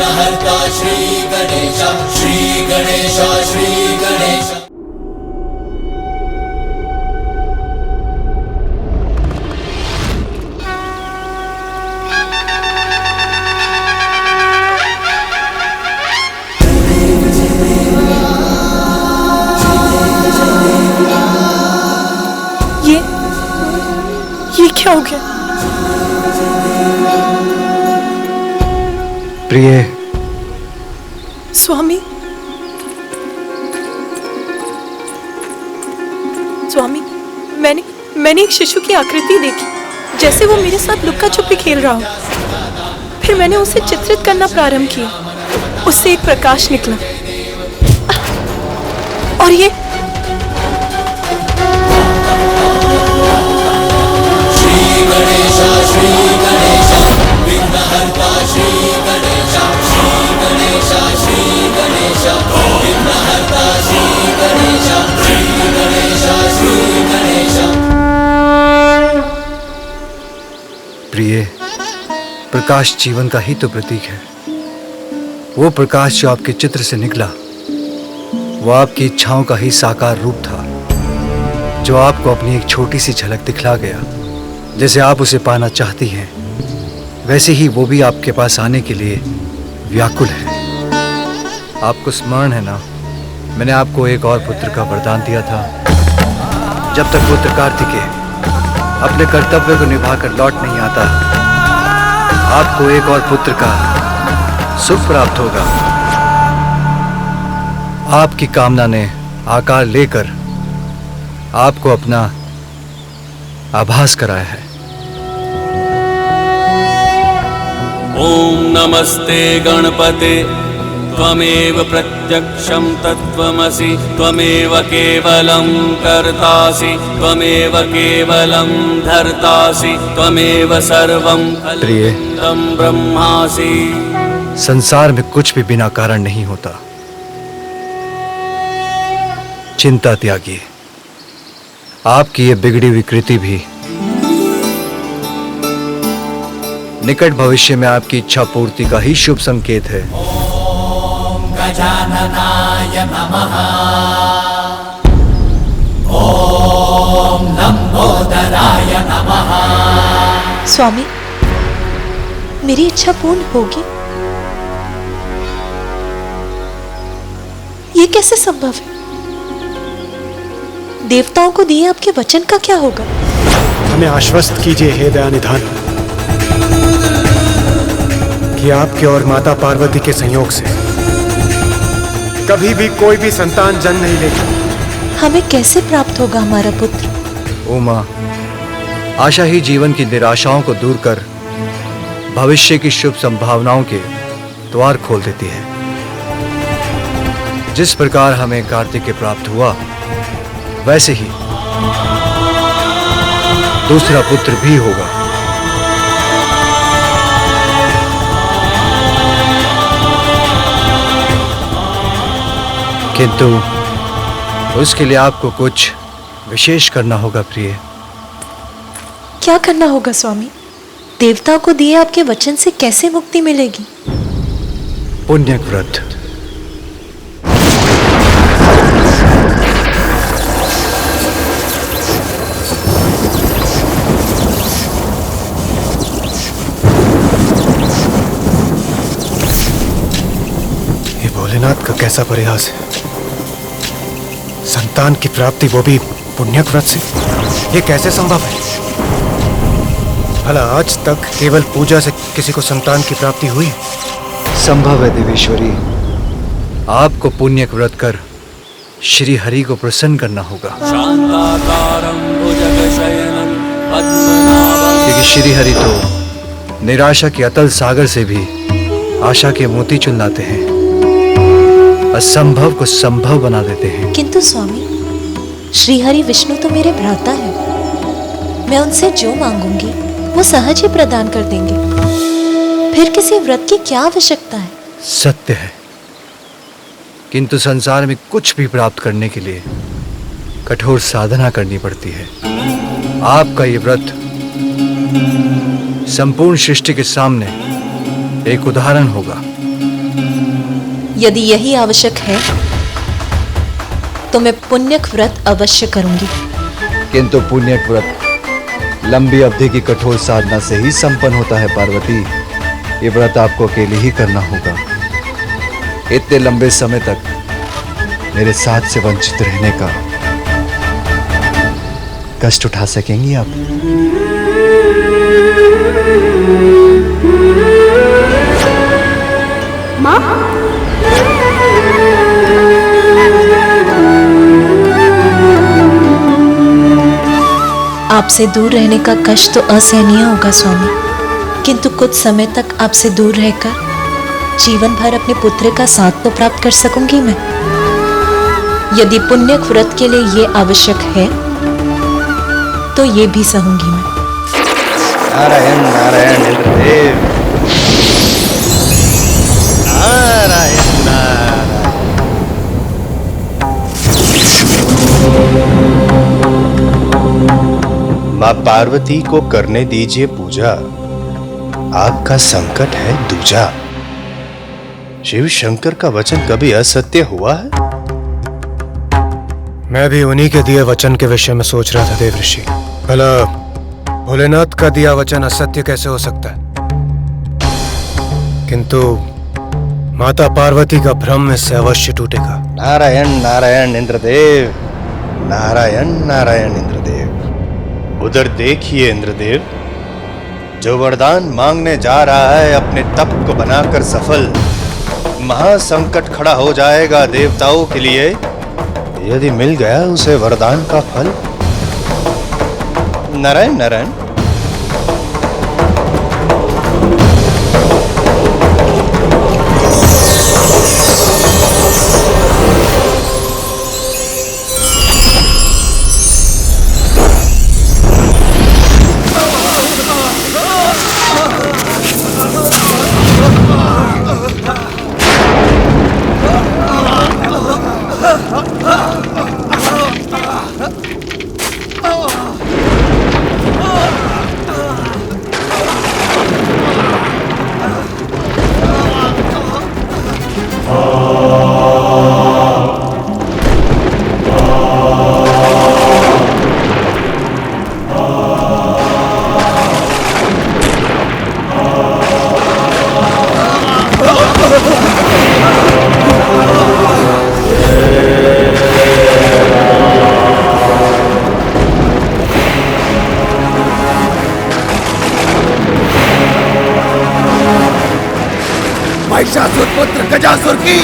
विघ्नहर्ता श्री गणेश, श्री गणेश, श्री गणेश। ये क्या हो गया? प्रिय। स्वामी, स्वामी, मैंने एक शिशु की आकृति देखी, जैसे वो मेरे साथ लुक्का छुपी खेल रहा हो। फिर मैंने उसे चित्रित करना प्रारंभ किया। उससे एक प्रकाश निकला और ये श्री गणेश, विघ्नहर्ता श्री गणेश, श्री गणेश, श्री गणेश, विघ्नहर्ता श्री गणेश, श्री गणेश, श्री गणेश। प्रिय, प्रकाश जीवन का ही तो प्रतीक है। वो प्रकाश जो आपके चित्र से निकला, वो आपकी इच्छाओं का ही साकार रूप था, जो आपको अपनी एक छोटी सी झलक दिखला गया। जैसे आप उसे पाना चाहती हैं, वैसे ही वो भी आपके पास आने के लिए व्याकुल है। आपको स्मरण है ना, मैंने आपको एक और पुत्र का वरदान दिया था। जब तक पुत्र कार्तिकेय अपने कर्तव्य को निभाकर लौट नहीं आता, आपको एक और पुत्र का सुख प्राप्त होगा। आपकी कामना ने आकार लेकर आपको अपना आभास कराया है। ओम नमस्ते गणपते, त्वमेव प्रत्यक्षं तत्त्वमसि, त्वमेव केवलं कर्तासि, त्वमेव केवलं धर्तासि, त्वमेव सर्वं खल्विदं ब्रह्मासि। संसार में कुछ भी बिना कारण नहीं होता। चिंता त्यागिए। आपकी ये बिगड़ी हुई कृति भी निकट भविष्य में आपकी इच्छा पूर्ति का ही शुभ संकेत है। ओम गजाननाय नमः, ओम लंबोदराय नमः। स्वामी, मेरी इच्छा पूर्ण होगी? ये कैसे संभव है? देवताओं को दिए आपके वचन का क्या होगा? हमें आश्वस्त कीजिए हे दयानिधान, कि आपके और माता पार्वती के संयोग से कभी भी कोई भी संतान जन्म नहीं लेगी। हमें कैसे प्राप्त होगा हमारा पुत्र? उमा, आशा ही जीवन की निराशाओं को दूर कर भविष्य की शुभ संभावनाओं के द्वार खोल देती है। जिस प्रकार हमें कार्तिकेय प्राप्त हुआ, वैसे ही दूसरा पुत्र भी होगा। किंतु उसके लिए आपको कुछ विशेष करना होगा प्रिय। क्या करना होगा स्वामी? देवताओं को दिए आपके वचन से कैसे मुक्ति मिलेगी? पुण्यक व्रत। ये भोलेनाथ का कैसा प्रयास है। संतान की प्राप्ति, वो भी पुण्यक व्रत से। ये कैसे संभव है? भला आज तक केवल पूजा से किसी को संतान की प्राप्ति हुई? संभव है देवेश्वरी। आपको पुण्यक व्रत कर श्री हरि को प्रसन्न करना होगा, क्योंकि श्री हरि तो निराशा के अतल सागर से भी आशा के मोती चुन लाते हैं, असंभव को संभव बना देते हैं। किंतु स्वामी, श्रीहरि विष्णु तो मेरे भ्राता हैं। मैं उनसे जो मांगूंगी वो सहज ही प्रदान कर देंगे। फिर किसी व्रत की क्या आवश्यकता है? सत्य है, किंतु संसार में कुछ भी प्राप्त करने के लिए कठोर साधना करनी पड़ती है। आपका ये व्रत संपूर्ण सृष्टि के सामने एक उदाहरण होगा यदि यही आवश्यक है तो मैं पुण्यक व्रत अवश्य करूंगी। किंतु पुण्यक व्रत लंबी अवधि की कठोर साधना से ही संपन्न होता है पार्वती। ये व्रत आपको अकेले ही करना होगा। इतने लंबे समय तक मेरे साथ से वंचित रहने का कष्ट उठा सकेंगी आप? माँ, आपसे दूर रहने का कष्ट तो असहनीय होगा स्वामी, किंतु कुछ समय तक आपसे दूर रहकर जीवन भर अपने पुत्र का साथ तो प्राप्त कर सकूंगी मैं। यदि पुण्यक व्रत के लिए ये आवश्यक है तो ये भी सहूंगी मैं। नारायण नारायण इंद्रदेव, नारायण नारायण। माँ पार्वती को करने दीजिए पूजा, आपका संकट है दूजा। शिव शंकर का वचन कभी असत्य हुआ है? मैं भी उन्हीं के दिए वचन के विषय में सोच रहा था देव ऋषि। भला भोलेनाथ का दिया वचन असत्य कैसे हो सकता है? किंतु माता पार्वती का भ्रम इससे अवश्य टूटेगा। नारायण नारायण इंद्रदेव, नारायण नारायण इंद्रदेव। उधर देखिए इंद्रदेव, जो वरदान मांगने जा रहा है अपने तप को बनाकर सफल, महासंकट खड़ा हो जाएगा देवताओं के लिए यदि मिल गया उसे वरदान का फल। नारायण नारायण। महिषासुर पुत्र गजासुर की,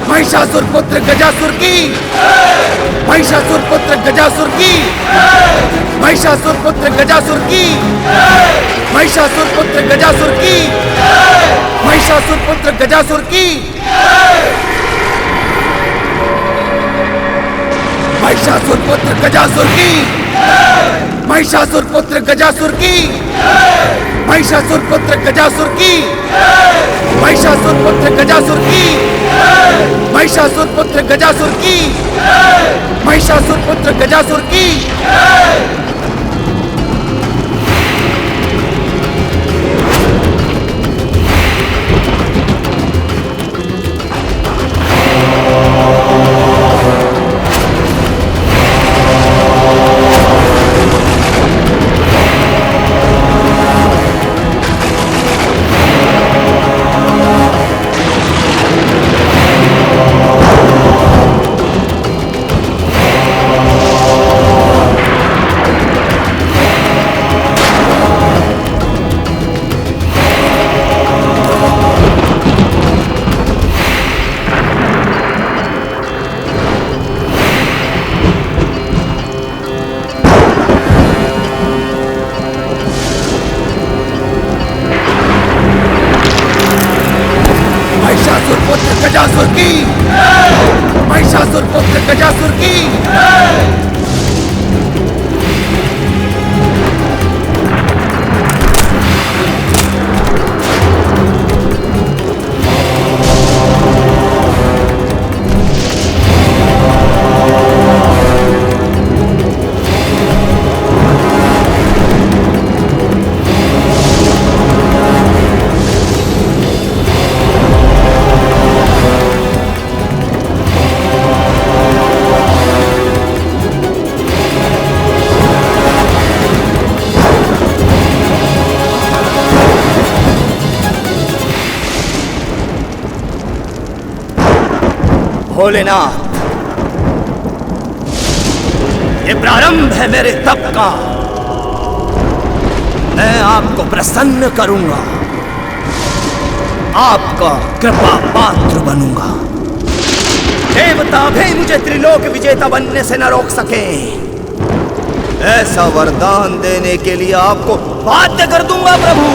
महिषासुर पुत्र गजासुर की, महिषासुर पुत्र गजासुर की, महिषासुर पुत्र गजासुर की, महिषासुर पुत्र गजासुर की, महिषासुर पुत्र गजासुर की, महिषासुर पुत्र गजासुर की, महिषासुर पुत्र गजासुर की, महिषासुर पुत्र गजासुर की, महिषासुर पुत्र गजासुर की, महिषासुर पुत्र गजासुर की, महिषासुर पुत्र गजासुर की। गजासुर की, महिषासुर पुत्र गजासुर की। भोलेनाथ, ये प्रारंभ है मेरे तप का। मैं आपको प्रसन्न करूंगा, आपका कृपा पात्र बनूंगा। देवता भी मुझे त्रिलोक विजेता बनने से न रोक सके। ऐसा वरदान देने के लिए आपको बाध्य कर दूंगा प्रभु।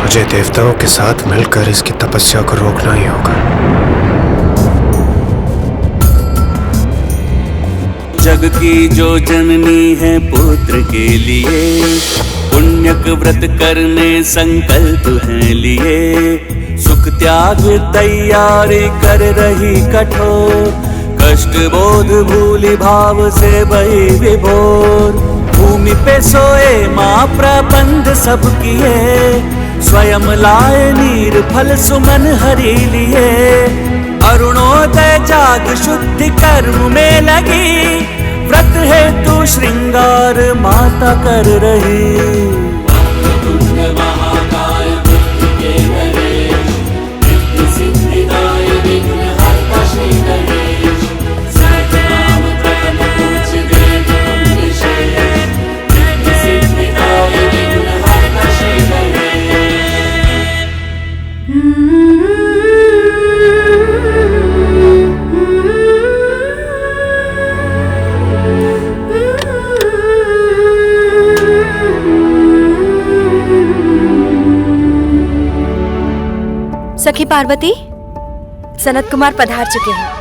मुझे देवताओं के साथ मिलकर इसकी तपस्या को रोकना ही होगा। जग की जो जननी है पुत्र के लिए, पुण्यक व्रत करने संकल्प है लिए। सुख त्याग तैयारी कर रही कठोर, कष्ट बोध भूली भाव से बही विभोर। भूमि पे सोए माँ प्रबंध सब किए, स्वयं लाए नीर फल सुमन हरि लिए। अरुणोदय जाग शुद्धि कर्म में लगी, व्रत है तू श्रृंगार माता कर रही। सखी पार्वती, सनत कुमार पधार चुके हैं।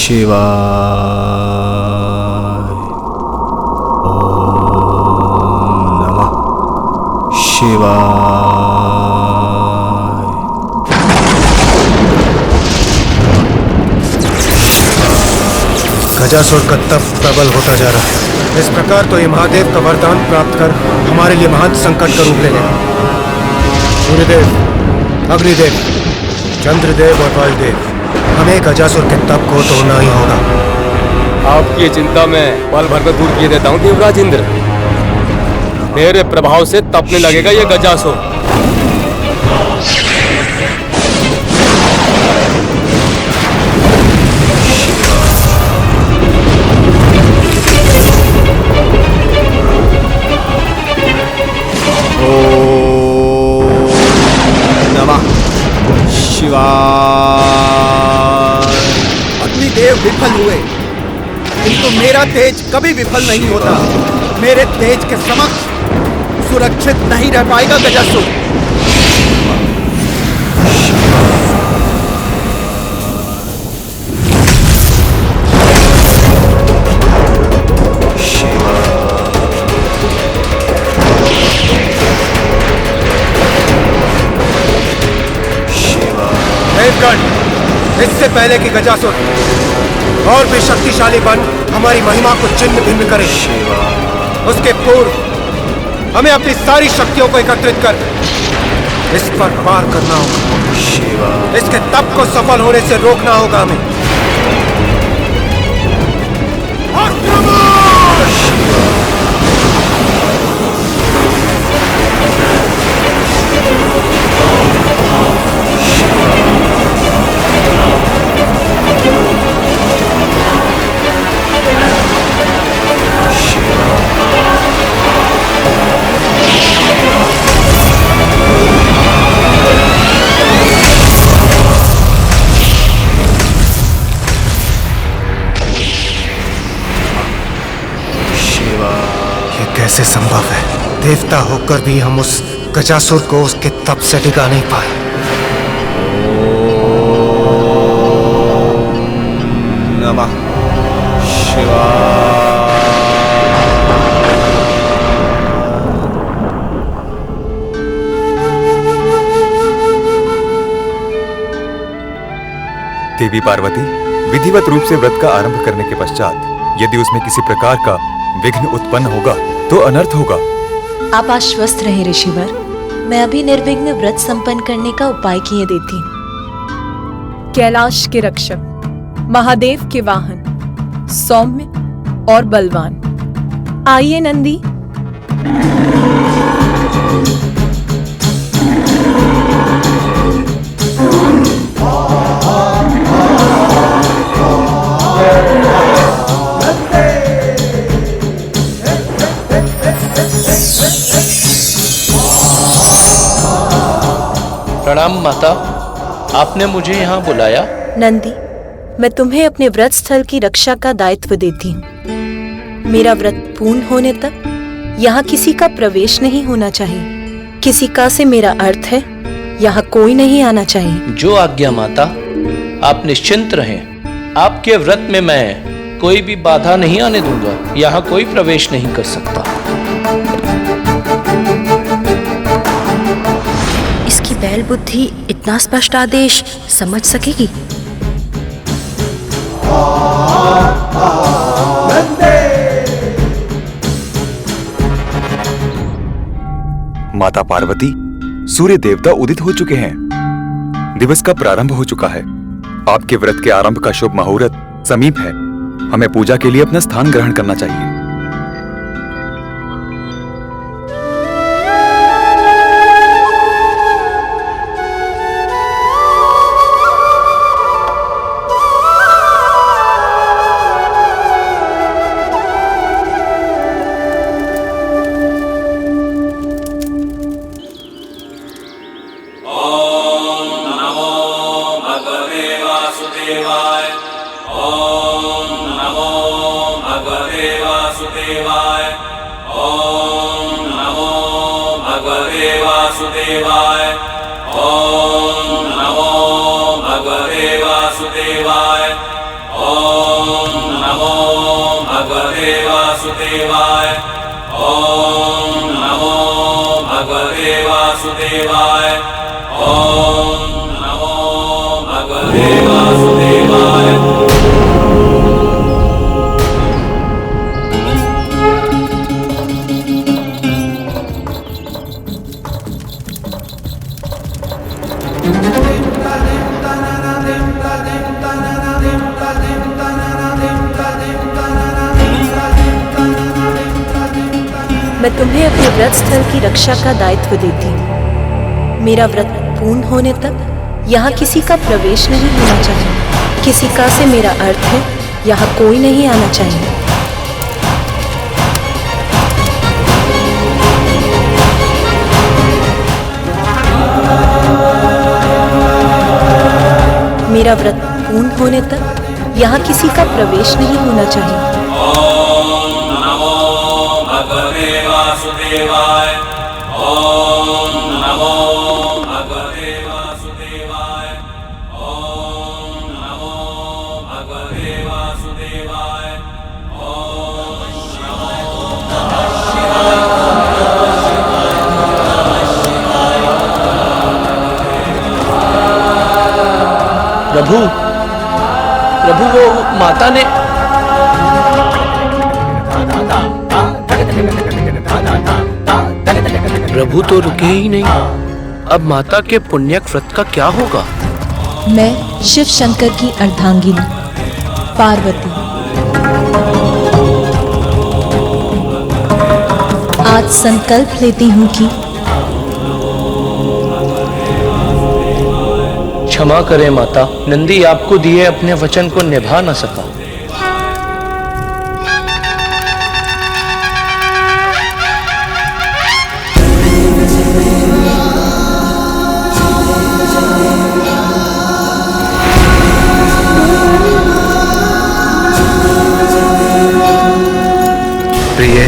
शिवाय। ओम नमः शिवाय। गजासुर का तप प्रबल होता जा रहा है। इस प्रकार तो ये महादेव का वरदान प्राप्त कर हमारे लिए महान संकट का रूप ले लेगा। सूर्यदेव, अग्निदेव, चंद्रदेव और वायुदेव, हमें गजासुर के तप को तोड़ना ही होगा। आपकी चिंता में पल भर में दूर किए देता हूँ देवराज इंद्र। मेरे प्रभाव से तपने लगेगा ये गजासुर। ओम नमः शिवाय। अग्निदेव विफल हुए, किंतु मेरा तेज कभी विफल नहीं होता। मेरे तेज के समक्ष सुरक्षित नहीं रह पाएगा गजासुर। इससे पहले कि गजासुर और भी शक्तिशाली बन हमारी महिमा को छिन्न भिन्न करे, उसके पूर्व हमें अपनी सारी शक्तियों को एकत्रित कर इस पर पार करना होगा। इसके तप को सफल होने से रोकना होगा हमें। देवता होकर भी हम उस गजासुर को उसके तप से टिका नहीं पाए। नमः शिवाय। देवी पार्वती, विधिवत रूप से व्रत का आरंभ करने के पश्चात यदि उसमें किसी प्रकार का विघ्न उत्पन्न होगा तो अनर्थ होगा। आप आश्वस्त रहें ऋषिवर, मैं अभी निर्विघ्न व्रत संपन्न करने का उपाय किए देती हूँ। कैलाश के रक्षक, महादेव के वाहन, सौम्य और बलवान, आइए नंदी। प्रणाम माता, आपने मुझे यहाँ बुलाया? नंदी, मैं तुम्हें अपने व्रत स्थल की रक्षा का दायित्व देती हूँ। मेरा व्रत पूर्ण होने तक यहाँ किसी का प्रवेश नहीं होना चाहिए। किसी का से मेरा अर्थ है यहाँ कोई नहीं आना चाहिए। जो आज्ञा माता, आप निश्चिंत रहें। आपके व्रत में मैं कोई भी बाधा नहीं आने दूंगा। यहाँ कोई प्रवेश नहीं कर सकता। इसकी बैल बुद्धि इतना स्पष्ट आदेश समझ सकेगी? माता पार्वती, सूर्य देवता उदित हो चुके हैं। दिवस का प्रारंभ हो चुका है। आपके व्रत के आरंभ का शुभ मुहूर्त समीप है। हमें पूजा के लिए अपना स्थान ग्रहण करना चाहिए। मैं तुम्हें अपने व्रत स्थल की रक्षा का दायित्व देती हूँ। मेरा व्रत पूर्ण होने तक यहाँ किसी का प्रवेश नहीं होना चाहिए। किसी का से मेरा अर्थ है यहाँ कोई नहीं आना चाहिए। मेरा व्रत पूर्ण होने तक यहाँ किसी का प्रवेश नहीं होना चाहिए। वासुदेवाय। ओम नमो भगवते वासुदेवाय। ओम नमो भगवते वासुदेवाय। ओम नमो प्रभु, प्रभु वो माता ने प्रभु तो रुके ही नहीं। अब माता के पुण्यक व्रत का क्या होगा? मैं शिव शंकर की अर्धांगिनी पार्वती आज संकल्प लेती हूँ कि क्षमा करें माता, नंदी आपको दिए अपने वचन को निभा न सका। प्रिय,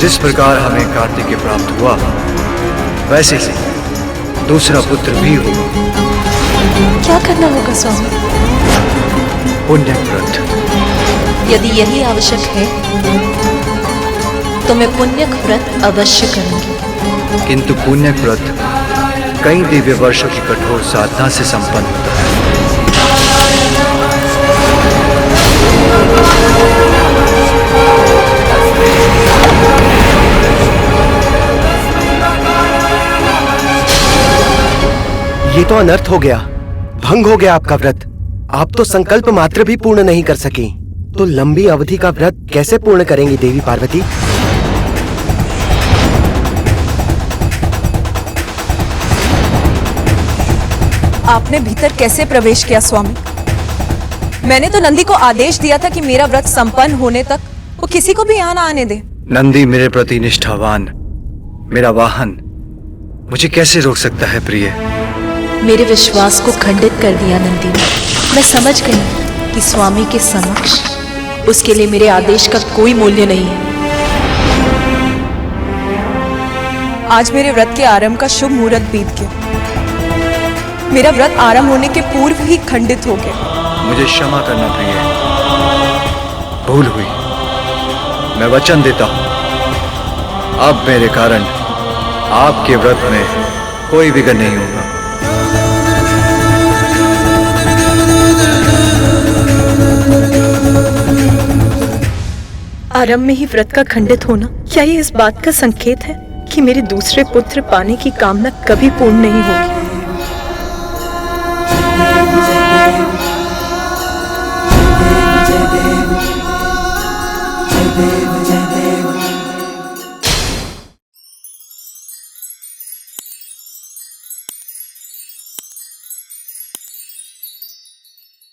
जिस प्रकार हमें कार्तिकेय प्राप्त हुआ वैसे ही दूसरा पुत्र भी होगा। क्या करना होगा स्वामी? पुण्य व्रत। यदि यही आवश्यक है तो मैं पुण्यक व्रत अवश्य करूंगी। किंतु पुण्यक व्रत कई दिव्य वर्षों की कठोर साधना से संपन्न होता है। ये तो अनर्थ हो गया, भंग हो गया आपका व्रत। आप तो संकल्प मात्र भी पूर्ण नहीं कर सके, तो लंबी अवधि का व्रत कैसे पूर्ण करेंगी देवी पार्वती? आपने भीतर कैसे प्रवेश किया स्वामी? मैंने तो नंदी को आदेश दिया था कि मेरा व्रत संपन्न होने तक वो किसी को भी यहाँ ना आने दे। नंदी मेरे प्रति निष्ठावान, मेरा वाहन, मुझे कैसे रोक सकता है प्रिय? मेरे विश्वास को खंडित कर दिया नंदी ने। मैं समझ गई कि स्वामी के समक्ष उसके लिए मेरे आदेश का कोई मूल्य नहीं है। आज मेरे व्रत के आरंभ का शुभ मुहूर्त बीत गया। मेरा व्रत आरंभ होने के पूर्व ही खंडित हो गया। मुझे क्षमा करना प्रिय, भूल हुई। मैं वचन देता हूं, अब मेरे कारण आपके व्रत में कोई विघ्न नहीं होगा। आरंभ में ही व्रत का खंडित होना, क्या ये इस बात का संकेत है कि मेरे दूसरे पुत्र पाने की कामना कभी पूर्ण नहीं होगी? जय देव जय